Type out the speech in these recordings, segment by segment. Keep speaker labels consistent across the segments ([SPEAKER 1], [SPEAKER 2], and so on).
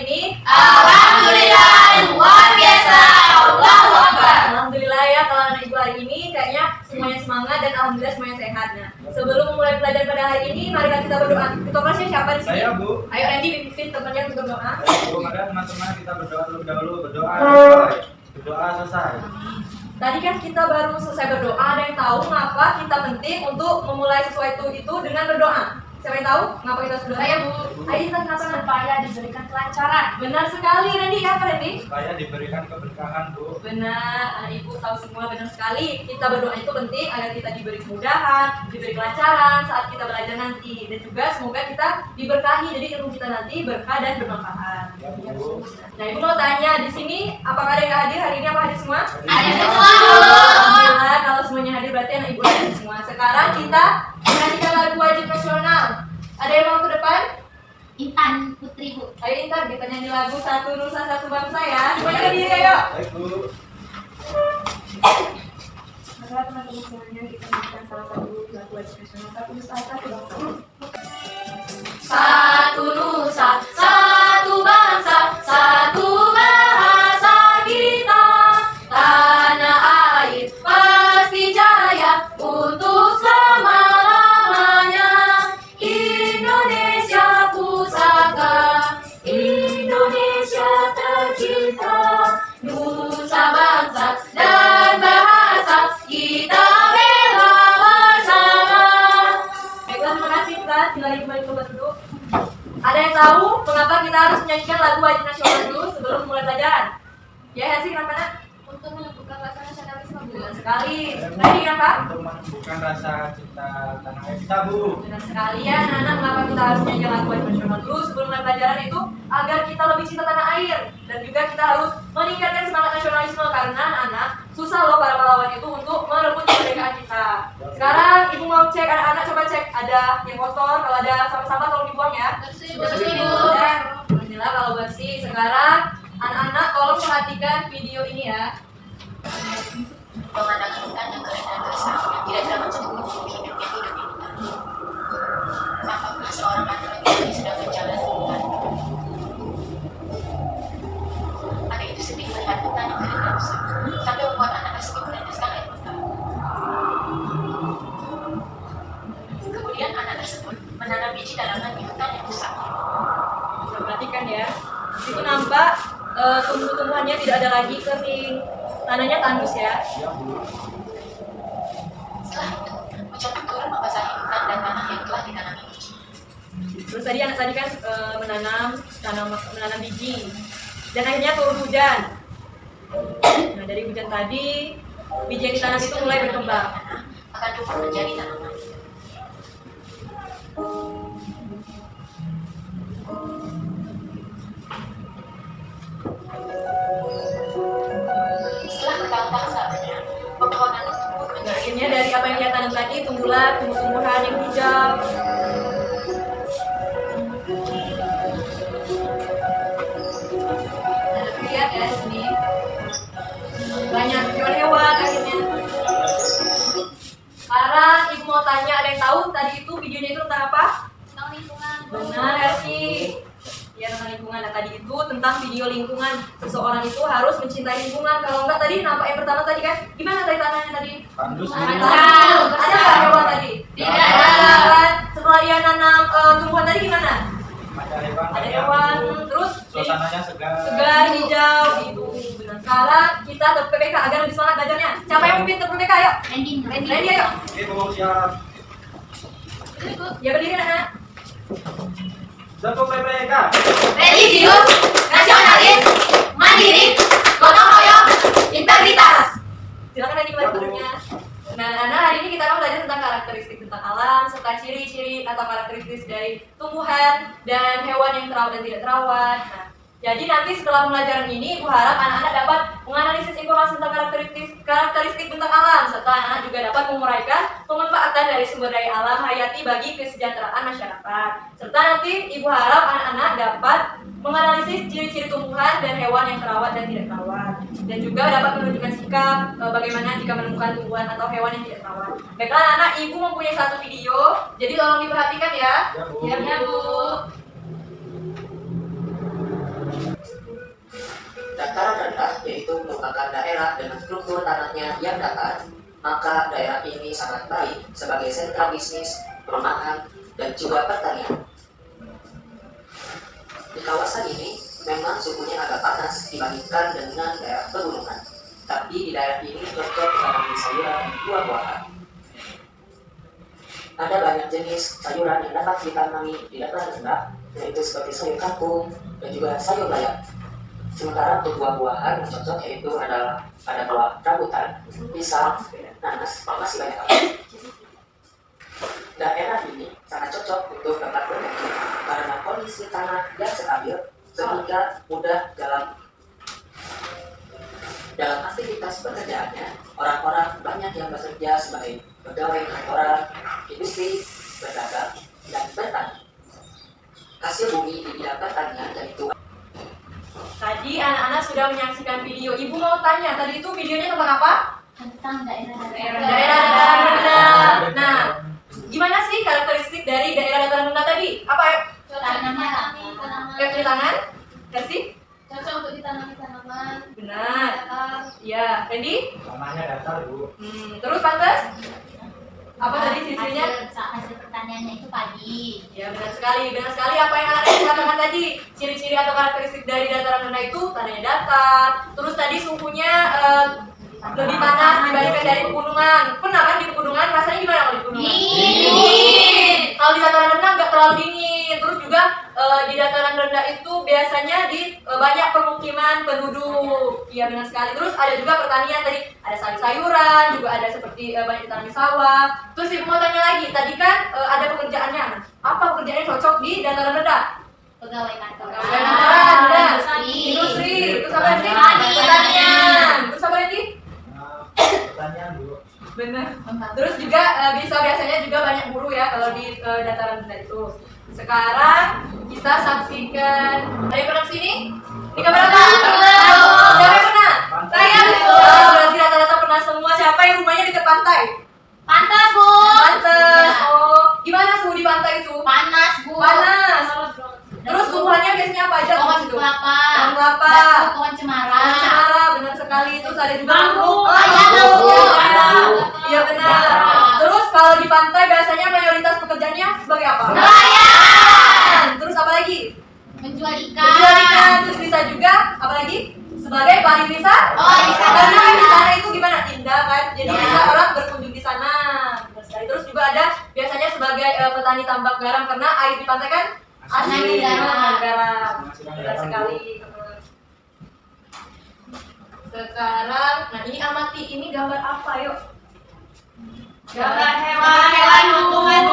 [SPEAKER 1] ini?
[SPEAKER 2] Alhamdulillah, luar biasa. Allahu Akbar.
[SPEAKER 1] Alhamdulillah ya, kalau anak ibu hari ini kayaknya semuanya semangat dan alhamdulillah semuanya sehat. Nah, sebelum memulai pelajaran pada hari ini, mari kita berdoa. Ketua kelasnya siapa di sini?
[SPEAKER 3] Saya, Bu.
[SPEAKER 1] Ayo Randy pimpin temannya untuk berdoa.
[SPEAKER 3] Bu, mari teman-teman kita berdoa terlebih dahulu. Berdoa selesai.
[SPEAKER 1] Tadi kan kita baru selesai berdoa, ada yang tahu mengapa kita penting untuk memulai sesuatu itu dengan berdoa? Siapa yang tahu mengapa kita harus berdoa?
[SPEAKER 2] Saya, Bu.
[SPEAKER 1] Ayo kita kenapa?
[SPEAKER 2] Supaya diberikan kelancaran.
[SPEAKER 1] Benar sekali Randy, apa Randy?
[SPEAKER 3] Supaya diberikan keberkahan, Bu.
[SPEAKER 1] Benar, anak ibu tahu semua benar sekali. Kita berdoa itu penting agar kita diberi kemudahan, diberi kelancaran saat kita belajar nanti, dan juga semoga kita diberkahi. Jadi ilmu kita nanti berkah dan bermanfaat.
[SPEAKER 3] Ya, Bu.
[SPEAKER 1] Nah, ibu mau tanya di sini, apakah ada yang hadir hari ini? Apa hadir semua?
[SPEAKER 2] Hadir semua, Bu.
[SPEAKER 1] Alhamdulillah, kalau semuanya hadir berarti anak ibu hadir semua. Sekarang kita menyanyikan lagu wajib nasional. Ada yang mau ke depan?
[SPEAKER 2] Intan Putri, Bu.
[SPEAKER 1] Ayo Intan, kita nyanyi lagu Satu Nusa Satu Bangsa ya. Semuanya berdiri ayo.
[SPEAKER 3] Baik, Bu.
[SPEAKER 1] Maka teman-teman semuanya kita nyanyikan salah satu lagu wajib nasional Satu Nusa Satu Bangsa.
[SPEAKER 2] Satu nusa, satu bangsa, satu bahasa kita. Tanah air pasti jaya untuk selama-lamanya. Indonesia pusaka, Indonesia tercinta. Nusa bangsa dan bahasa kita bela bersama.
[SPEAKER 1] Baiklah, terima kasih kita. Silakan kembali ke duduk. Ada yang tahu mengapa kita harus menyanyikan lagu wajib nasional dulu sebelum mulai pelajaran? Ya, Hesi, kenapa nak?
[SPEAKER 2] Untuk menumbuhkan rasa nasionalisme, Bu.
[SPEAKER 1] Benar sekali. Tadi kenapa?
[SPEAKER 3] Untuk menumbuhkan rasa cinta tanah air kita, Bu.
[SPEAKER 1] Benar sekali ya, anak-anak. Mengapa kita harus menyanyikan lagu wajib nasional dulu sebelum mulai pelajaran itu? Agar kita lebih cinta tanah air. Dan juga kita harus meningkatkan semangat nasionalisme karena anak-anak susah loh para pahlawan itu untuk merebut kemerdekaan kita. Sekarang ibu mau cek anak-anak, coba cek ada yang kotor, kalau ada sampah-sampah tolong dibuang ya.
[SPEAKER 2] Bersih,
[SPEAKER 1] Bu. Alhamdulillah kalau bersih. Sekarang anak-anak tolong perhatikan video ini ya.
[SPEAKER 4] Pemandangan hutan yang keren dan gersang tidak dapat cukup untuk hidupnya hidup di hutan. Tampaklah seorang laki-laki sedang berjalan di hutan. Anak itu sedih melihat hutan yang kering dan rusak, sampai membuat anak tersebut meneteskan air mata. Kemudian anak tersebut menanam biji tanaman di hutan yang rusak.
[SPEAKER 1] Bisa perhatikan ya. Itu nampak tumbuh-tumbuhannya tidak ada lagi kering. Tanahnya tandus ya.
[SPEAKER 3] Ya, Bu.
[SPEAKER 4] Setelah itu, hujan turun membasahi hutan dan tanah yang telah ditanami biji.
[SPEAKER 1] Terus tadi anak tadi kan menanam biji. Dan akhirnya turun hujan. Nah, dari hujan tadi biji yang ditanam itu mulai berkembang.
[SPEAKER 4] Akan tumbuh menjadi tanaman. Setelah bertahun-tahun lamanya, pepohonan itu tumbuh
[SPEAKER 1] Nah,
[SPEAKER 4] menjadi
[SPEAKER 1] akhirnya dari apa yang dia tanam tadi tumbuhlah tumbuh-tumbuhan yang hijau. Nah, lihat ya di sini. Banyak hewan-hewan akhirnya. Sekarang ibu mau tanya, ada yang tahu tadi itu videonya itu tentang apa?
[SPEAKER 2] Tentang lingkungan, Bu.
[SPEAKER 1] Benar ya sih. Ya, tentang lingkungan. Nah, tadi itu tentang video lingkungan. Seseorang itu harus mencintai lingkungan. Kalau enggak tadi nampak yang pertama tadi kan, gimana tadi tanahnya tadi?
[SPEAKER 3] Tandus, Bu.
[SPEAKER 1] Ada nggak hewan tadi?
[SPEAKER 2] Tidak
[SPEAKER 1] ada. Kan? Setelah ia nanam tumbuhan tadi gimana?
[SPEAKER 3] Ada hewan.
[SPEAKER 1] Ada
[SPEAKER 3] banyak,
[SPEAKER 1] hewan,
[SPEAKER 3] Bu.
[SPEAKER 1] terus
[SPEAKER 3] Suasananya segar.
[SPEAKER 1] segar, hijau, gitu. Benar. Sekarang kita ke PPK agar lebih semangat belajarnya. Siapa yang mimpin ke PPK? Ayo.
[SPEAKER 2] Randy,
[SPEAKER 1] Randy, ayo.
[SPEAKER 3] Oke, Bu, siap.
[SPEAKER 1] Ya berdiri anak.
[SPEAKER 3] Satu PPK.
[SPEAKER 2] religius, nasionalis, mandiri, gotong royong, integritas.
[SPEAKER 1] Silakan Randy kembali ke duduknya. Nah, anak hari ini kita akan belajar tentang karakteristik tentang alam serta ciri-ciri atau karakteristik dari tumbuhan dan hewan yang terawat dan tidak terawat. Nah, jadi nanti setelah pembelajaran ini, Ibu harap anak-anak dapat menganalisis informasi tentang karakteristik tentang alam serta anak-anak juga dapat menguraikan pemanfaatan dari sumber daya alam hayati bagi kesejahteraan masyarakat. Serta nanti Ibu harap anak-anak dapat menganalisis ciri-ciri tumbuhan dan hewan yang terawat dan tidak terawat. Dan juga dapat menunjukkan sikap bagaimana jika menemukan tumbuhan atau hewan yang tidak terawat. Baiklah anak, Ibu mempunyai satu video, jadi tolong diperhatikan ya.
[SPEAKER 3] Ya, Bu.
[SPEAKER 1] Ya, Bu.
[SPEAKER 5] yaitu merupakan daerah dengan struktur tanahnya yang datar, maka daerah ini sangat baik sebagai sentra bisnis, perumahan, dan juga pertanian. Di kawasan ini memang suhunya agak panas dibandingkan dengan daerah pegunungan, tapi di daerah ini cocok menanami sayuran dan buah-buahan. Ada banyak jenis sayuran yang dapat ditanami di dataran rendah, yaitu seperti sayur kangkung dan juga sayur bayam. Sementara untuk buah-buahan yang cocok yaitu adalah ada buah rambutan, pisang, nanas, masih banyak lagi. Daerah ini sangat cocok untuk tempat bermukim karena kondisi tanah yang stabil sehingga mudah dalam aktivitas pekerjaannya. Orang-orang banyak yang bekerja sebagai pegawai kantoran, industri, berdagang, dan bertani. Hasil bumi di bidang pertanian yaitu.
[SPEAKER 1] Tadi anak-anak sudah menyaksikan video. Ibu mau tanya, tadi itu videonya tentang apa?
[SPEAKER 2] Tentang daerah-daerah.
[SPEAKER 1] Daerah dataran rendah. Nah, gimana sih karakteristik dari daerah dataran rendah tadi? Apa ya?
[SPEAKER 2] Tanamnya
[SPEAKER 1] Di tangan? Versi?
[SPEAKER 2] cocok untuk ditanami tanaman.
[SPEAKER 1] Benar.
[SPEAKER 2] Datar.
[SPEAKER 1] Iya, Randy?
[SPEAKER 3] Tanahnya datar, Bu.
[SPEAKER 1] Terus pantas? Apa tadi ciri-cirinya?
[SPEAKER 2] Hasil pertaniannya itu padi.
[SPEAKER 1] Ya benar sekali apa yang anak-anak katakan tadi. Ciri-ciri atau karakteristik dari dataran rendah itu tanahnya datar. Terus tadi suhunya lebih panas dibandingkan dari pegunungan. Pernah kan di pegunungan rasanya gimana kalau di pegunungan?
[SPEAKER 2] Dingin.
[SPEAKER 1] Kalau di dataran rendah nggak terlalu dingin. Terus juga di dataran rendah itu biasanya di banyak permukiman penduduk. Iya benar sekali. Terus ada juga pertanian tadi, ada sayur-sayuran, juga ada seperti banyak ditanami sawah. Terus ibu mau tanya lagi, tadi kan ada pekerjaannya. Apa pekerjaannya cocok di dataran rendah?
[SPEAKER 2] Pegawai kantoran.
[SPEAKER 1] Pegawai kantoran, udah.
[SPEAKER 2] Industri.
[SPEAKER 1] Industri. Terus apa lagi?
[SPEAKER 2] Pertanian.
[SPEAKER 1] Pertanian. Terus apa lagi?
[SPEAKER 3] Pertanyaan, Bu.
[SPEAKER 1] Benar. Terus juga biasanya juga banyak buruh ya kalau di dataran rendah itu. Sekarang kita saksikan. Ada yang pernah kesini? Di kamar apa? Siapa yang pernah?
[SPEAKER 2] Saya, Bu.
[SPEAKER 1] Berarti rata-rata pernah semua. Siapa yang rumahnya dekat pantai?
[SPEAKER 2] Pantas, Bu.
[SPEAKER 1] Pantes.
[SPEAKER 2] Ya.
[SPEAKER 1] Oh, gimana suhu di pantai itu?
[SPEAKER 2] Panas, Bu.
[SPEAKER 1] Panas. Terus tumbuhannya biasanya apa aja?
[SPEAKER 2] Pohon
[SPEAKER 1] Itu?
[SPEAKER 2] kelapa.
[SPEAKER 1] Pohon kelapa.
[SPEAKER 2] Batu, pohon cemara.
[SPEAKER 1] Pohon cemara, benar sekali. Terus ada juga
[SPEAKER 2] Bambu.
[SPEAKER 1] mangrove.
[SPEAKER 2] Iya,
[SPEAKER 1] Bambu.
[SPEAKER 2] bambu.
[SPEAKER 1] Iya, iya benar. Terus kalau di pantai biasanya mayoritas pekerjaannya sebagai apa?
[SPEAKER 2] Nelayan.
[SPEAKER 1] Terus apa lagi?
[SPEAKER 2] Menjual ikan.
[SPEAKER 1] Menjual ikan. Terus bisa juga apa lagi? Sebagai pariwisata.
[SPEAKER 2] Oh, wisata.
[SPEAKER 1] Karena kan di sana itu gimana? Indah kan? Jadi bisa orang berkunjung di sana. Benar sekali. Terus juga ada biasanya sebagai petani tambak garam karena air di pantai kan asli garam. Benar sekali. Sekarang, nah ini amati, ini gambar apa yuk?
[SPEAKER 2] Gambar hewan tumbuhan.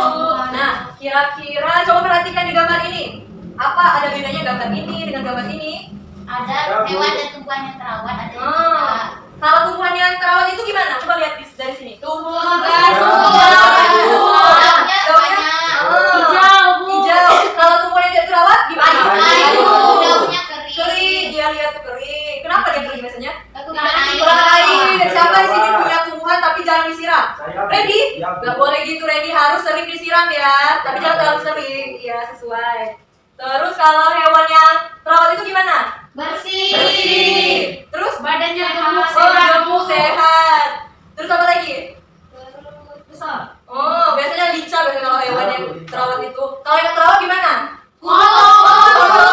[SPEAKER 1] Nah, kira-kira coba perhatikan di gambar ini. Apa ada bedanya gambar ini dengan gambar ini?
[SPEAKER 2] Ada hewan dan tumbuhan yang terawat, ada yang
[SPEAKER 1] Oh,
[SPEAKER 2] tidak.
[SPEAKER 1] kalau tumbuhan yang terawat itu gimana? Coba lihat dari sini.
[SPEAKER 2] Tumbuh
[SPEAKER 1] Daunnya
[SPEAKER 2] daunnya banyak.
[SPEAKER 1] hijau, Bu. Hijau. Kalau tumbuhan yang tidak terawat gimana?
[SPEAKER 2] Kayu. Daunnya kering.
[SPEAKER 1] Kering, dia lihat tuh kering. Kenapa dia kering biasanya?
[SPEAKER 2] Kekurangan air.
[SPEAKER 1] Kurang air. Siapa di sini punya tumbuhan tapi jarang disiram?
[SPEAKER 3] Saya, Bu.
[SPEAKER 1] Ready?
[SPEAKER 3] Ya, Bu.
[SPEAKER 1] Gak boleh gitu, Ready harus sering disiram ya. Tapi jangan terlalu sering. Iya, sesuai. Terus kalau hewan yang terawat itu gimana?
[SPEAKER 2] Bersih.
[SPEAKER 1] Bersih. Terus
[SPEAKER 2] Badannya
[SPEAKER 1] gemuk,
[SPEAKER 2] sehat.
[SPEAKER 1] gemuk, sehat. Terus apa lagi?
[SPEAKER 2] Terus besar.
[SPEAKER 1] Oh, biasanya lincah biasanya kalau hewan yang terawat itu. Kalau yang terawat gimana?
[SPEAKER 2] Oh.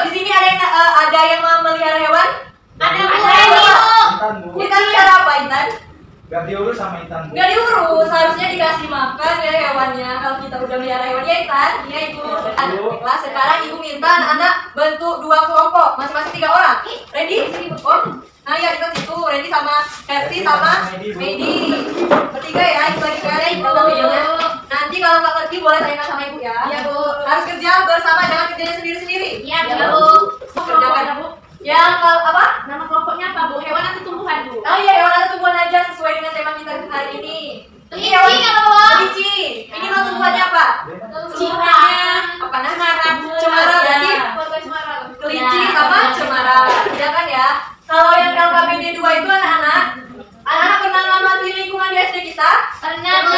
[SPEAKER 1] Di sini ada yang memelihara hewan?
[SPEAKER 2] Ada
[SPEAKER 3] Intan, Bu.
[SPEAKER 1] Intan melihara apa, Intan?
[SPEAKER 3] Gak diurus sama Intan, Bu.
[SPEAKER 1] Nggak diurus, harusnya dikasih makan ya hewannya. Kalau kita udah melihara hewan ya Intan, iya Ibu. Baiklah, sekarang Ibu minta anak-anak bentuk 2 kelompok, masing-masing 3 orang. Ready? Oh, nah ya kita situ, Ready sama Hersi sama Medi. Bertiga ya, itu lagi kan dalam videonya. Nanti kalau nggak ngerti boleh tanyakan sama Ibu ya.
[SPEAKER 2] Iya, Bu.
[SPEAKER 1] Harus kerja bersama, jangan kerjanya sendiri-sendiri.
[SPEAKER 2] Iya, Bu.
[SPEAKER 1] Kerjakan Bu. Yang apa?
[SPEAKER 2] Nama kelompoknya apa, Bu? Hewan atau tumbuhan, Bu?
[SPEAKER 1] Oh iya, hewan atau tumbuhan aja sesuai dengan tema kita hari ini. Ini
[SPEAKER 2] Kelinci
[SPEAKER 1] hewan
[SPEAKER 2] nggak, Bu?
[SPEAKER 1] kelinci. Ini mau tumbuhannya apa?
[SPEAKER 2] Cemara.
[SPEAKER 1] Apa namanya?
[SPEAKER 2] Cemara, Bu.
[SPEAKER 1] Cemara berarti
[SPEAKER 2] Keluarga cemara.
[SPEAKER 1] kelinci
[SPEAKER 2] Ya.
[SPEAKER 1] sama cemara. Ya kan ya? Kalau yang LKPD 2 itu anak-anak pernah ngamati lingkungan di SD kita?
[SPEAKER 2] Pernah, Bu.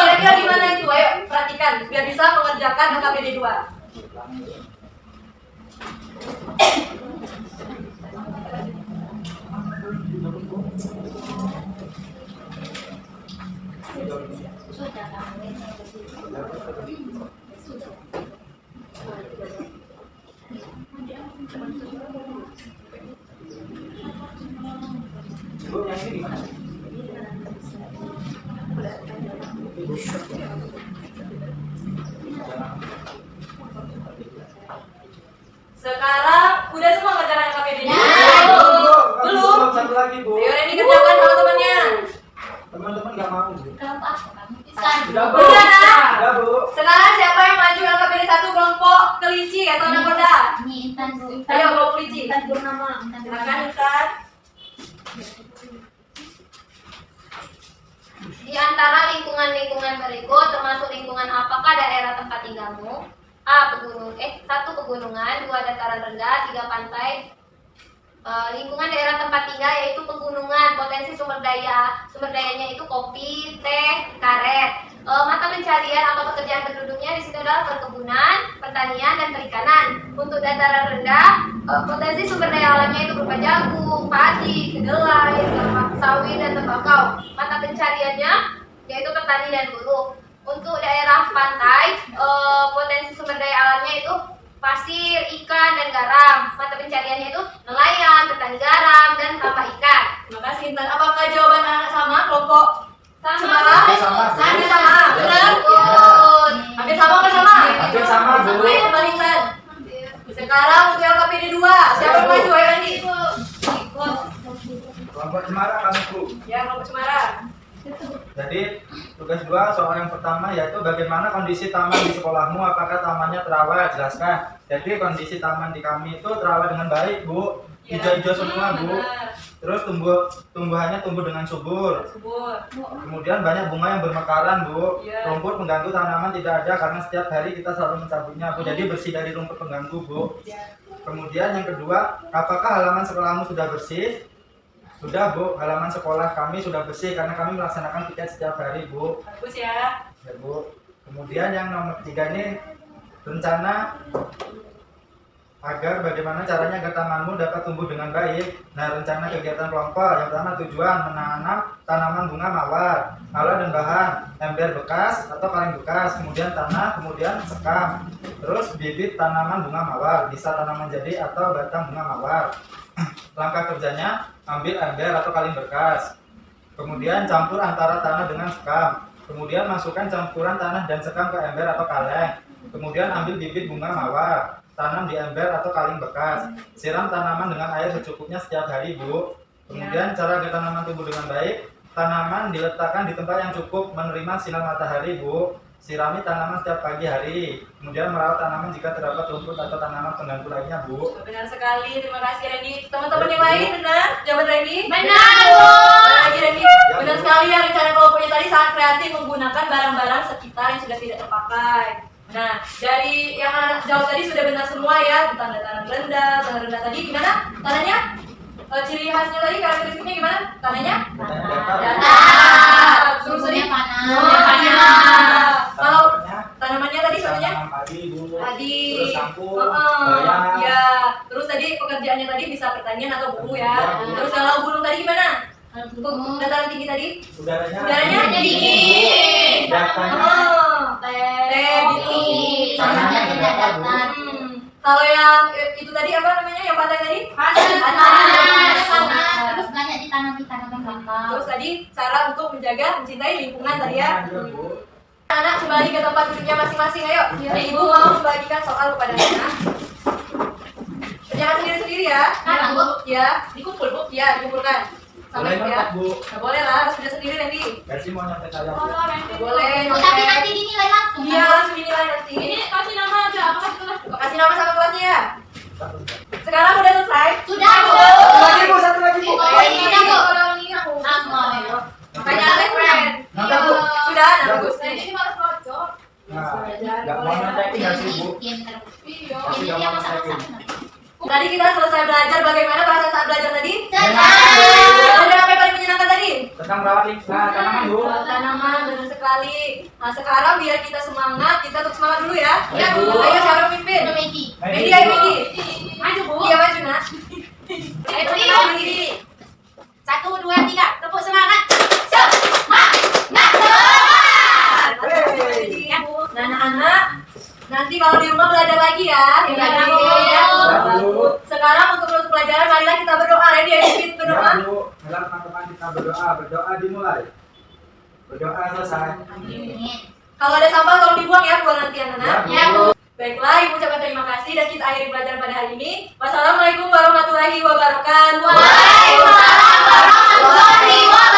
[SPEAKER 1] Kira-kira gimana itu? Ayo perhatikan biar bisa mengerjakan LKPD 2.
[SPEAKER 3] Bu, yang ini gimana?
[SPEAKER 1] Sekarang udah semua ngerjakan LKPD-nya?
[SPEAKER 3] Belum. Satu lagi, Bu.
[SPEAKER 1] Ayo Randy kerjakan sama temennya.
[SPEAKER 3] Teman-teman nggak mau, Bu.
[SPEAKER 2] Isan.
[SPEAKER 3] Bu.
[SPEAKER 1] Udah, Nak.
[SPEAKER 3] Udah, Bu.
[SPEAKER 1] Sekarang siapa yang maju LKPD 1 kelompok kelinci atau nakoda?
[SPEAKER 2] Ini Intan Bu.
[SPEAKER 1] Ayo kelompok kelinci.
[SPEAKER 2] Intan Purnama.
[SPEAKER 1] Silakan Intan.
[SPEAKER 6] Di antara lingkungan-lingkungan berikut termasuk lingkungan apakah daerah tempat tinggalmu? A. 1 pegunungan, 2 dataran rendah, 3 pantai. Lingkungan daerah tempat tinggal yaitu pegunungan, potensi sumber dayanya itu kopi, teh, karet. Mata pencarian atau pekerjaan penduduknya di situ adalah perkebunan, pertanian, dan perikanan. Untuk dataran rendah, potensi sumber daya alamnya itu berupa jagung, padi, kedelai, sawit, dan tembakau. Mata pencariannya yaitu petani dan buruh. Untuk daerah pantai, potensi sumber daya alamnya itu pasir, ikan, dan garam. Mata pencariannya itu nelayan, petani garam, dan tambak ikan.
[SPEAKER 1] Terima kasih Intan. Apakah jawaban anak sama kelompok Semarang?
[SPEAKER 3] Hampir sama, Bu.
[SPEAKER 1] Hampir sama, benar?
[SPEAKER 6] Good.
[SPEAKER 1] Hampir sama apa sama?
[SPEAKER 3] Hampir sama, Bu.
[SPEAKER 1] Ayo kembali Intan. Sekarang untuk LKPD 2, siapa yang maju? Ayo Andi.
[SPEAKER 3] Kelompok Cemara kami, Bu.
[SPEAKER 1] Ya, kelompok Semarang.
[SPEAKER 3] Jadi tugas 2 soal yang pertama yaitu bagaimana kondisi taman di sekolahmu, apakah tamannya terawat? Jelaskan. Jadi kondisi taman di kami itu terawat dengan baik, Bu. Hijau-hijau semua, Bu.
[SPEAKER 1] Benar.
[SPEAKER 3] Terus tumbuhannya tumbuh dengan subur.
[SPEAKER 1] Subur.
[SPEAKER 3] Kemudian banyak bunga yang bermekaran, Bu.
[SPEAKER 1] Iya.
[SPEAKER 3] Rumput pengganggu tanaman tidak ada karena setiap hari kita selalu mencabutnya, Bu. Jadi bersih dari rumput pengganggu, Bu.
[SPEAKER 1] Ya.
[SPEAKER 3] Kemudian yang kedua, apakah halaman sekolahmu sudah bersih? Sudah, Bu. Halaman sekolah kami sudah bersih karena kami melaksanakan piket setiap hari, Bu.
[SPEAKER 1] Bagus ya.
[SPEAKER 3] Ya, Bu. Kemudian yang nomor 3 ini rencana agar bagaimana caranya agar tamanmu dapat tumbuh dengan baik. Nah, rencana kegiatan kelompok yang pertama tujuan menanam tanaman bunga mawar, alat dan bahan, ember bekas atau kaleng bekas, kemudian tanah, kemudian sekam. Terus bibit tanaman bunga mawar, bisa tanaman jadi atau batang bunga mawar. Langkah kerjanya ambil ember atau kaleng bekas. Kemudian campur antara tanah dengan sekam. Kemudian masukkan campuran tanah dan sekam ke ember atau kaleng. Kemudian ambil bibit bunga mawar, tanam di ember atau kaleng bekas. Siram tanaman dengan air secukupnya setiap hari, Bu. Kemudian cara agar tanaman tumbuh dengan baik, tanaman diletakkan di tempat yang cukup menerima sinar matahari, Bu. Sirami tanaman setiap pagi hari. Kemudian merawat tanaman jika terdapat rumput atau tanaman pengganggu lainnya, Bu.
[SPEAKER 1] Benar sekali. Terima kasih Randy. Teman-teman yang lain benar? Jawaban Randy?
[SPEAKER 6] Benar, Bu.
[SPEAKER 1] Benar lagi Randy. Benar sekali ya, rencana kelompoknya tadi sangat kreatif menggunakan barang-barang sekitar yang sudah tidak terpakai. Nah, dari yang anak jawab tadi sudah benar semua ya, tentang dataran rendah. Dataran rendah tadi gimana? Tanahnya? Ciri khasnya tadi, karakteristiknya gimana? Tanahnya? Datar. Terus tadi?
[SPEAKER 3] Tanah.
[SPEAKER 1] Kalau tanamannya tadi contohnya?
[SPEAKER 3] Tanaman padi, Bu.
[SPEAKER 1] Padi.
[SPEAKER 3] Terus campur, bayam.
[SPEAKER 1] Ya. Terus tadi pekerjaannya tadi bisa pertanian atau buruh ya. Terus kalau gunung tadi gimana? Untuk dataran tinggi tadi? Udaranya dingin.
[SPEAKER 3] Datanya
[SPEAKER 1] Teh gitu.
[SPEAKER 3] tanahnya tidak datar, Bu.
[SPEAKER 1] Kalau yang itu tadi apa namanya? Yang pantai tadi?
[SPEAKER 2] Panas.
[SPEAKER 1] Panas.
[SPEAKER 2] Terus banyak ditanam kakao.
[SPEAKER 1] Terus tadi cara untuk mencintai lingkungan tadi ya.
[SPEAKER 3] Iya, Bu.
[SPEAKER 1] Anak kembali ke tempat duduknya masing-masing, ayo. Ibu mau membagikan soal kepada anak. Kerjakan sendiri-sendiri ya.
[SPEAKER 2] Nah, Bu.
[SPEAKER 1] Ya,
[SPEAKER 2] Dikumpul, Bu.
[SPEAKER 1] ya dikumpulkan.
[SPEAKER 3] Boleh
[SPEAKER 1] Sama ya.
[SPEAKER 3] banget, Bu.
[SPEAKER 1] Nggak boleh lah, harus kerja sendiri nanti.
[SPEAKER 3] Versi mau nyampe saya, Bu.
[SPEAKER 1] Nggak boleh.
[SPEAKER 2] Oh, tapi nanti dinilai langsung.
[SPEAKER 1] Iya, langsung dinilai nanti.
[SPEAKER 2] Ini kasih nama aja, apa kasih kelas?
[SPEAKER 1] Kasih nama sama kelasnya ya. Sekarang udah selesai.
[SPEAKER 2] Sudah, Bu.
[SPEAKER 3] Satu lagi, Bu. Satu lagi, Bu.
[SPEAKER 2] Oh, ini sudah, Bu.
[SPEAKER 1] Langsung.
[SPEAKER 2] Langsung.
[SPEAKER 1] Makanya ada friend.
[SPEAKER 3] Nangkap, Bu.
[SPEAKER 1] Sudah, nah
[SPEAKER 3] Ya, Bu.
[SPEAKER 1] bagus.
[SPEAKER 2] Ini malah cocok.
[SPEAKER 3] Nah, nggak mau nanti nggak sih, Bu?
[SPEAKER 2] Iya.
[SPEAKER 3] Masih nggak mau nanti.
[SPEAKER 1] Tadi kita selesai belajar bagaimana perasaan saat belajar tadi.
[SPEAKER 2] Senang.
[SPEAKER 1] Ada apa yang paling menyenangkan tadi?
[SPEAKER 3] Tentang merawat tanaman, Bu.
[SPEAKER 1] Tanaman, benar sekali. Nah sekarang biar kita semangat, kita terus semangat dulu ya.
[SPEAKER 3] Ya, Bu.
[SPEAKER 1] Ayo siapa yang pimpin?
[SPEAKER 2] Megi.
[SPEAKER 1] Medi, ayo Medi.
[SPEAKER 2] Maju, Bu.
[SPEAKER 1] Iya maju nak.
[SPEAKER 2] Ayo,
[SPEAKER 1] Ayo Medi.
[SPEAKER 2] 1, 2, 3. Tepuk semangat.
[SPEAKER 1] Nah anak-anak, nanti kalau di rumah belajar lagi ya.
[SPEAKER 2] Iya,
[SPEAKER 1] Belajar
[SPEAKER 2] Bu.
[SPEAKER 1] ya. wabarakatuh. Sekarang untuk menutup pelajaran, marilah kita berdoa. Ready ya, kita berdoa.
[SPEAKER 3] Ya, Bu. Mari teman-teman kita berdoa. Berdoa dimulai. Berdoa selesai.
[SPEAKER 1] Kalau ada sampah tolong dibuang ya, buang nanti anak-anak.
[SPEAKER 2] Ya, Bu.
[SPEAKER 1] Baiklah, Ibu ucapkan terima kasih dan kita akhiri pelajaran pada hari ini. Wassalamualaikum warahmatullahi wabarakatuh.
[SPEAKER 6] Waalaikumsalam warahmatullahi wabarakatuh.